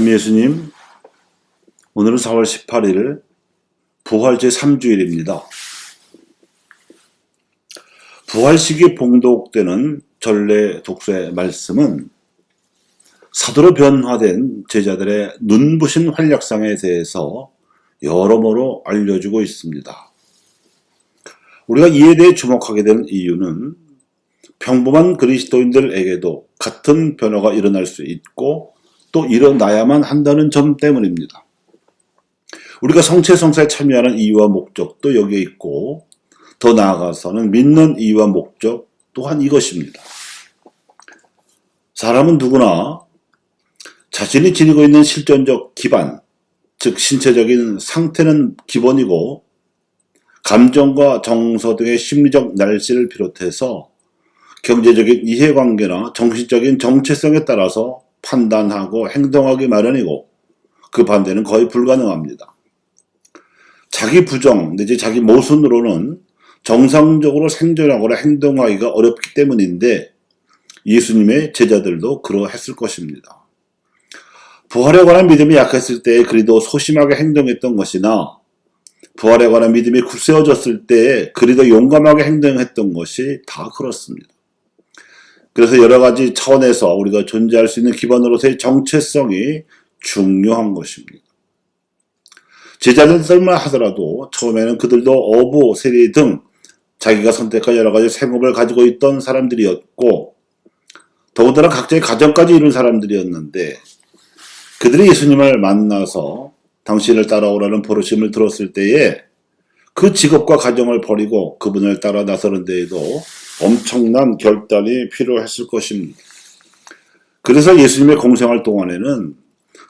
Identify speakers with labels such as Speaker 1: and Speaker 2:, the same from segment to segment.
Speaker 1: 주님 예수님, 오늘은 4월 18일 부활 제3주일입니다. 부활 시기 봉독되는 전래 독서의 말씀은 사도로 변화된 제자들의 눈부신 활약상에 대해서 여러모로 알려주고 있습니다. 우리가 이에 대해 주목하게 된 이유는 평범한 그리스도인들에게도 같은 변화가 일어날 수 있고 또 일어나야만 한다는 점 때문입니다. 우리가 성체성사에 참여하는 이유와 목적도 여기에 있고 더 나아가서는 믿는 이유와 목적 또한 이것입니다. 사람은 누구나 자신이 지니고 있는 실존적 기반, 즉 신체적인 상태는 기본이고 감정과 정서 등의 심리적 날씨를 비롯해서 경제적인 이해관계나 정신적인 정체성에 따라서 판단하고 행동하기 마련이고 그 반대는 거의 불가능합니다. 자기 부정 내지 자기 모순으로는 정상적으로 생존하거나 행동하기가 어렵기 때문인데 예수님의 제자들도 그러했을 것입니다. 부활에 관한 믿음이 약했을 때에 그리도 소심하게 행동했던 것이나 부활에 관한 믿음이 굳세어졌을 때에 그리도 용감하게 행동했던 것이 다 그렇습니다. 그래서 여러 가지 차원에서 우리가 존재할 수 있는 기반으로서의 정체성이 중요한 것입니다. 제자들만 하더라도 처음에는 그들도 어부, 세리 등 자기가 선택한 여러 가지 생업을 가지고 있던 사람들이었고 더군다나 각자의 가정까지 이룬 사람들이었는데 그들이 예수님을 만나서 당신을 따라오라는 부르심을 들었을 때에 그 직업과 가정을 버리고 그분을 따라 나서는 데에도 엄청난 결단이 필요했을 것입니다. 그래서 예수님의 공생활 동안에는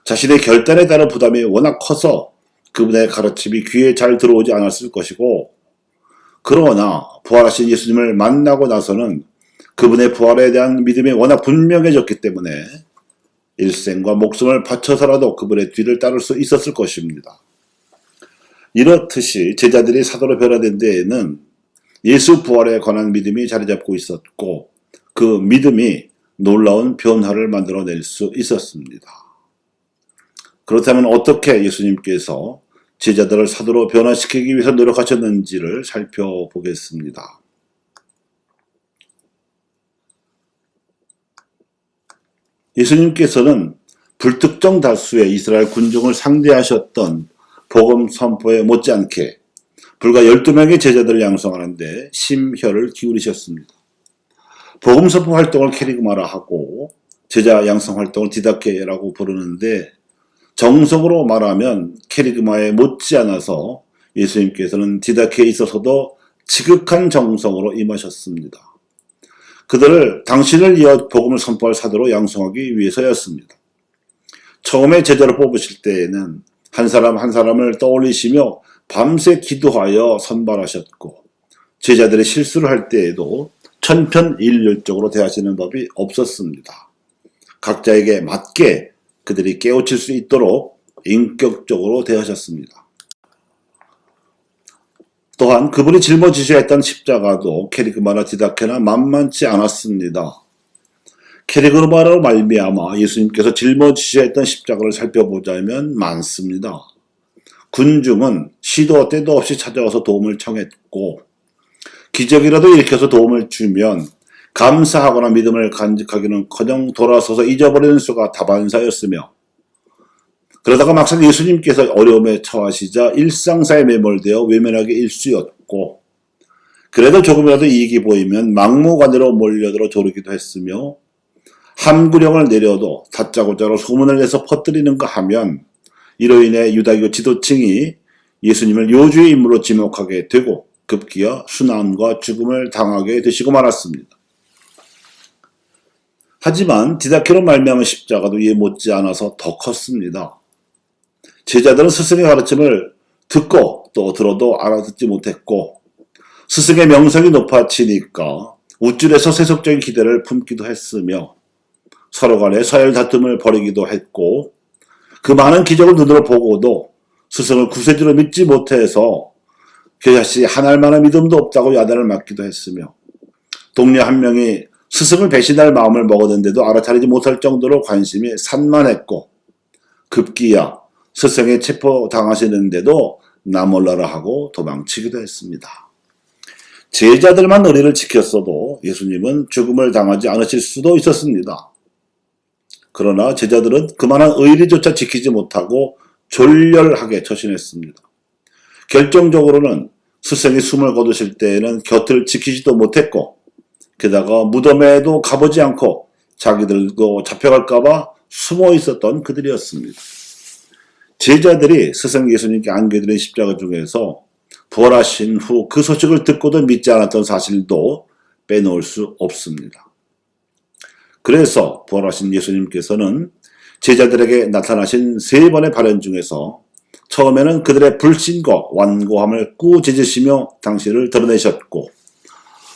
Speaker 1: 자신의 결단에 따른 부담이 워낙 커서 그분의 가르침이 귀에 잘 들어오지 않았을 것이고 그러나 부활하신 예수님을 만나고 나서는 그분의 부활에 대한 믿음이 워낙 분명해졌기 때문에 일생과 목숨을 바쳐서라도 그분의 뒤를 따를 수 있었을 것입니다. 이렇듯이 제자들이 사도로 변화된 데에는 예수 부활에 관한 믿음이 자리 잡고 있었고 그 믿음이 놀라운 변화를 만들어낼 수 있었습니다. 그렇다면 어떻게 예수님께서 제자들을 사도로 변화시키기 위해서 노력하셨는지를 살펴보겠습니다. 예수님께서는 불특정 다수의 이스라엘 군중을 상대하셨던 복음 선포에 못지않게 불과 12명의 제자들을 양성하는데 심혈을 기울이셨습니다. 복음 선포 활동을 캐리그마라 하고 제자 양성 활동을 디다케라고 부르는데 정석으로 말하면 캐리그마에 못지않아서 예수님께서는 디다케에 있어서도 지극한 정성으로 임하셨습니다. 그들을 당신을 이어 복음을 선포할 사도로 양성하기 위해서였습니다. 처음에 제자를 뽑으실 때에는 한 사람 한 사람을 떠올리시며 밤새 기도하여 선발하셨고 제자들의 실수를 할 때에도 천편일률적으로 대하시는 법이 없었습니다. 각자에게 맞게 그들이 깨우칠 수 있도록 인격적으로 대하셨습니다. 또한 그분이 짊어지셔야 했던 십자가도 캐리그마나 디다케나 만만치 않았습니다. 캐리그마로 말미암아 예수님께서 짊어지셔야 했던 십자가를 살펴보자면 많습니다. 군중은 시도 때도 없이 찾아와서 도움을 청했고 기적이라도 일으켜서 도움을 주면 감사하거나 믿음을 간직하기는커녕 돌아서서 잊어버리는 수가 다반사였으며 그러다가 막상 예수님께서 어려움에 처하시자 일상사에 매몰되어 외면하기 일쑤였고 그래도 조금이라도 이익이 보이면 막무가내로 몰려들어 조르기도 했으며 함구령을 내려도 다짜고짜로 소문을 내서 퍼뜨리는가 하면 이로 인해 유다교 지도층이 예수님을 요주의 인물로 지목하게 되고 급기야 순환과 죽음을 당하게 되시고 말았습니다. 하지만 디다케로 말미암은 십자가도 이에 못지않아서 더 컸습니다. 제자들은 스승의 가르침을 듣고 또 들어도 알아듣지 못했고 스승의 명성이 높아지니까 우쭐해서 세속적인 기대를 품기도 했으며 서로 간에 서열 다툼을 벌이기도 했고 그 많은 기적을 눈으로 보고도 스승을 구세주로 믿지 못해서 교자씨 하나할 만한 믿음도 없다고 야단을 맞기도 했으며 동료 한 명이 스승을 배신할 마음을 먹었는데도 알아차리지 못할 정도로 관심이 산만했고 급기야 스승에 체포당하시는데도 나 몰라라 하고 도망치기도 했습니다. 제자들만 의리를 지켰어도 예수님은 죽음을 당하지 않으실 수도 있었습니다. 그러나 제자들은 그만한 의리조차 지키지 못하고 졸렬하게 처신했습니다. 결정적으로는 스승이 숨을 거두실 때에는 곁을 지키지도 못했고 게다가 무덤에도 가보지 않고 자기들도 잡혀갈까봐 숨어 있었던 그들이었습니다. 제자들이 스승 예수님께 안겨드린 십자가 중에서 부활하신 후 그 소식을 듣고도 믿지 않았던 사실도 빼놓을 수 없습니다. 그래서 부활하신 예수님께서는 제자들에게 나타나신 3번의 발현 중에서 처음에는 그들의 불신과 완고함을 꾸짖으시며 당신을 드러내셨고,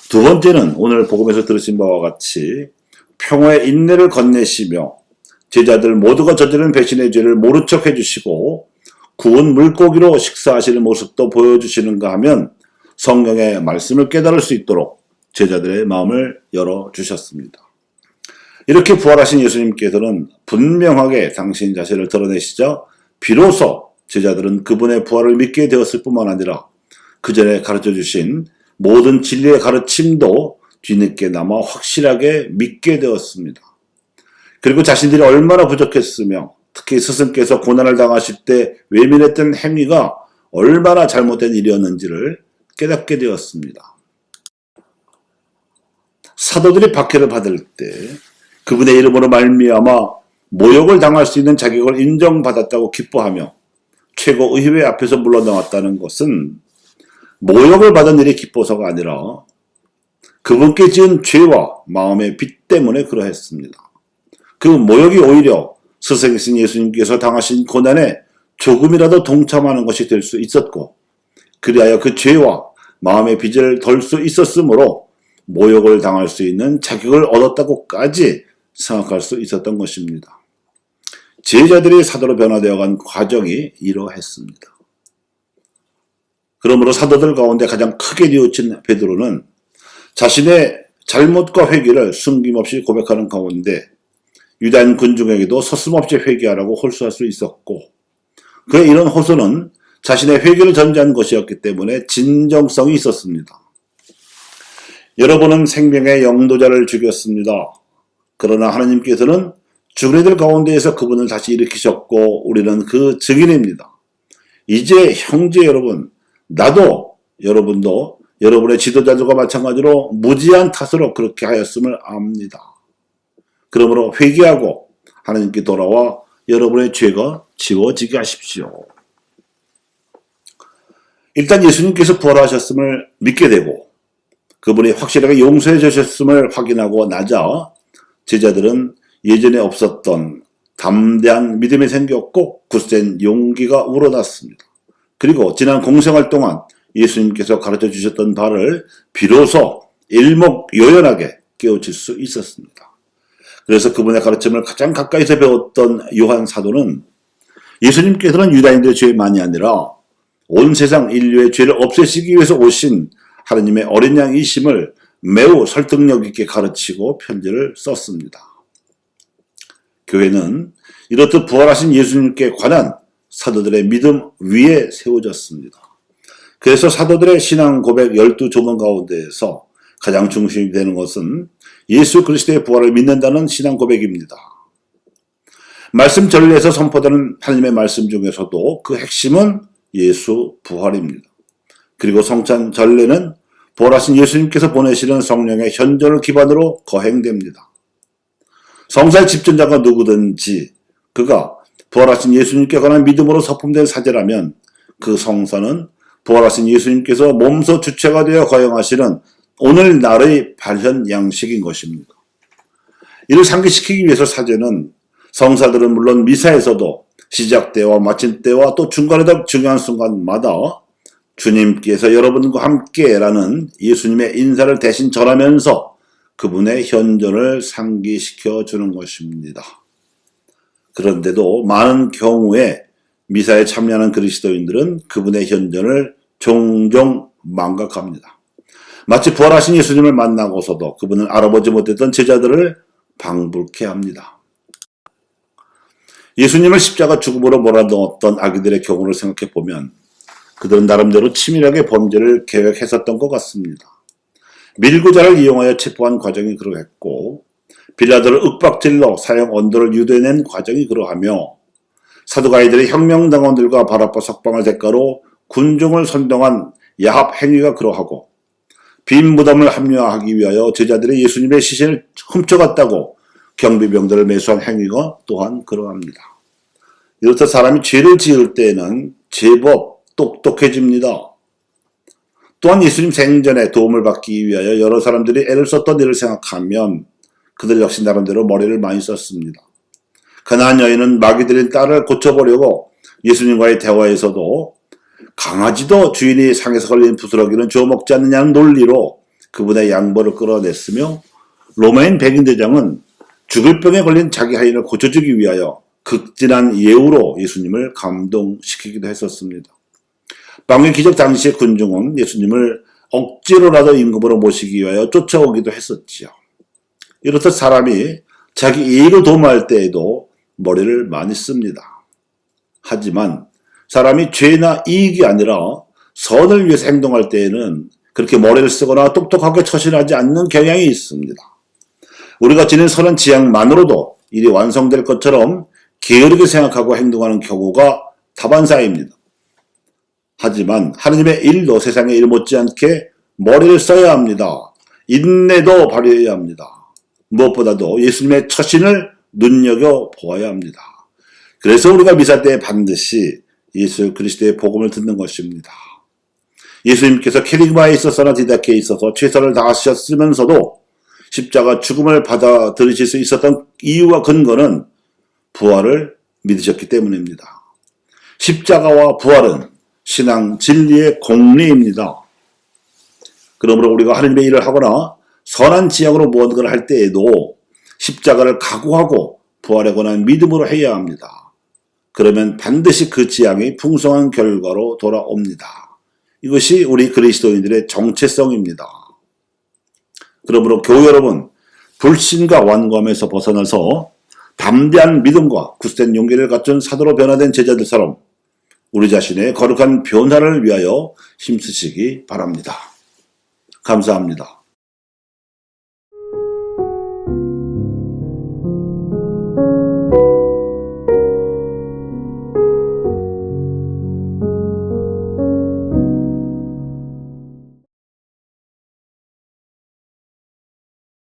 Speaker 1: 두 번째는 오늘 복음에서 들으신 바와 같이 평화의 인내를 건네시며 제자들 모두가 저지른 배신의 죄를 모른 척 해주시고 구운 물고기로 식사하시는 모습도 보여주시는가 하면 성경의 말씀을 깨달을 수 있도록 제자들의 마음을 열어주셨습니다. 이렇게 부활하신 예수님께서는 분명하게 당신 자신을 드러내시자 비로소 제자들은 그분의 부활을 믿게 되었을 뿐만 아니라 그 전에 가르쳐 주신 모든 진리의 가르침도 뒤늦게 남아 확실하게 믿게 되었습니다. 그리고 자신들이 얼마나 부족했으며 특히 스승께서 고난을 당하실 때 외면했던 행위가 얼마나 잘못된 일이었는지를 깨닫게 되었습니다. 사도들이 박해를 받을 때 그분의 이름으로 말미암아 모욕을 당할 수 있는 자격을 인정받았다고 기뻐하며 최고 의회 앞에서 물러나왔다는 것은 모욕을 받은 일이 기뻐서가 아니라 그분께 지은 죄와 마음의 빚 때문에 그러했습니다. 그 모욕이 오히려 스승이신 예수님께서 당하신 고난에 조금이라도 동참하는 것이 될 수 있었고, 그리하여 그 죄와 마음의 빚을 덜 수 있었으므로 모욕을 당할 수 있는 자격을 얻었다고까지 생각할 수 있었던 것입니다. 제자들이 사도로 변화되어간 과정이 이러했습니다. 그러므로 사도들 가운데 가장 크게 뉘우친 베드로는 자신의 잘못과 회개를 숨김없이 고백하는 가운데 유대인 군중에게도 서슴없이 회개하라고 호소할 수 있었고, 그의 이런 호소는 자신의 회개를 전제한 것이었기 때문에 진정성이 있었습니다. 여러분은 생명의 영도자를 죽였습니다. 그러나 하나님께서는 죽은 이들 가운데에서 그분을 다시 일으키셨고 우리는 그 증인입니다. 이제 형제 여러분, 나도 여러분도 여러분의 지도자들과 마찬가지로 무지한 탓으로 그렇게 하였음을 압니다. 그러므로 회개하고 하나님께 돌아와 여러분의 죄가 지워지게 하십시오. 일단 예수님께서 부활하셨음을 믿게 되고 그분이 확실하게 용서해 주셨음을 확인하고 나자 제자들은 예전에 없었던 담대한 믿음이 생겼고 굳센 용기가 우러났습니다. 그리고 지난 공생활 동안 예수님께서 가르쳐 주셨던 바를 비로소 일목요연하게 깨우칠 수 있었습니다. 그래서 그분의 가르침을 가장 가까이서 배웠던 요한 사도는 예수님께서는 유다인들의 죄만이 아니라 온 세상 인류의 죄를 없애시기 위해서 오신 하나님의 어린 양이심을 매우 설득력 있게 가르치고 편지를 썼습니다. 교회는 이렇듯 부활하신 예수님께 관한 사도들의 믿음 위에 세워졌습니다. 그래서 사도들의 신앙 고백 12조문 가운데에서 가장 중심이 되는 것은 예수 그리스도의 부활을 믿는다는 신앙 고백입니다. 말씀 전례에서 선포되는 하나님의 말씀 중에서도 그 핵심은 예수 부활입니다. 그리고 성찬 전례는 부활하신 예수님께서 보내시는 성령의 현존을 기반으로 거행됩니다. 성사의 집전자가 누구든지 그가 부활하신 예수님께 관한 믿음으로 서품된 사제라면 그 성사는 부활하신 예수님께서 몸소 주체가 되어 거행하시는 오늘날의 발현 양식인 것입니다. 이를 상기시키기 위해서 사제는 성사들은 물론 미사에서도 시작 때와 마침 때와 또 중간에도 중요한 순간마다 주님께서 여러분과 함께라는 예수님의 인사를 대신 전하면서 그분의 현존을 상기시켜 주는 것입니다. 그런데도 많은 경우에 미사에 참여하는 그리스도인들은 그분의 현존을 종종 망각합니다. 마치 부활하신 예수님을 만나고서도 그분을 알아보지 못했던 제자들을 방불케 합니다. 예수님을 십자가 죽음으로 몰아넣었던 아기들의 경우를 생각해 보면 그들은 나름대로 치밀하게 범죄를 계획했었던 것 같습니다. 밀구자를 이용하여 체포한 과정이 그러했고 빌라도를 윽박질러 사형 언도를 유도해낸 과정이 그러하며 사두가이들의 혁명당원들과 바라빠 석방을 대가로 군중을 선동한 야합 행위가 그러하고 빈 무덤을 합리화하기 위하여 제자들이 예수님의 시신을 훔쳐갔다고 경비병들을 매수한 행위가 또한 그러합니다. 이렇듯 사람이 죄를 지을 때에는 제법 똑똑해집니다. 또한 예수님 생전에 도움을 받기 위하여 여러 사람들이 애를 썼던 일을 생각하면 그들 역시 나름대로 머리를 많이 썼습니다. 가나안 여인은 마귀들인 딸을 고쳐보려고 예수님과의 대화에서도 강아지도 주인이 상에서 걸린 부스러기는 주워 먹지 않느냐는 논리로 그분의 양보를 끌어냈으며 로마인 백인대장은 죽을 병에 걸린 자기 하인을 고쳐주기 위하여 극진한 예우로 예수님을 감동시키기도 했었습니다. 빵의 기적 당시의 군중은 예수님을 억지로라도 임금으로 모시기 위하여 쫓아오기도 했었지요. 이렇듯 사람이 자기 이익을 도모할 때에도 머리를 많이 씁니다. 하지만 사람이 죄나 이익이 아니라 선을 위해서 행동할 때에는 그렇게 머리를 쓰거나 똑똑하게 처신하지 않는 경향이 있습니다. 우리가 지닌 선한 지향만으로도 일이 완성될 것처럼 게으르게 생각하고 행동하는 경우가 다반사입니다. 하지만 하느님의 일도 세상의 일 못지않게 머리를 써야 합니다. 인내도 발휘해야 합니다. 무엇보다도 예수님의 처신을 눈여겨보아야 합니다. 그래서 우리가 미사 때 반드시 예수 그리스도의 복음을 듣는 것입니다. 예수님께서 캐리그마에 있어서나 디다케에 있어서 최선을 다하셨으면서도 십자가 죽음을 받아들이실 수 있었던 이유와 근거는 부활을 믿으셨기 때문입니다. 십자가와 부활은 신앙 진리의 공리입니다. 그러므로 우리가 하나님의 일을 하거나 선한 지향으로 무언가를 할 때에도 십자가를 각오하고 부활에 관한 믿음으로 해야 합니다. 그러면 반드시 그 지향이 풍성한 결과로 돌아옵니다. 이것이 우리 그리스도인들의 정체성입니다. 그러므로 교우 여러분, 불신과 완고함에서 벗어나서 담대한 믿음과 굳센 용기를 갖춘 사도로 변화된 제자들처럼 우리 자신의 거룩한 변화를 위하여 힘쓰시기 바랍니다. 감사합니다.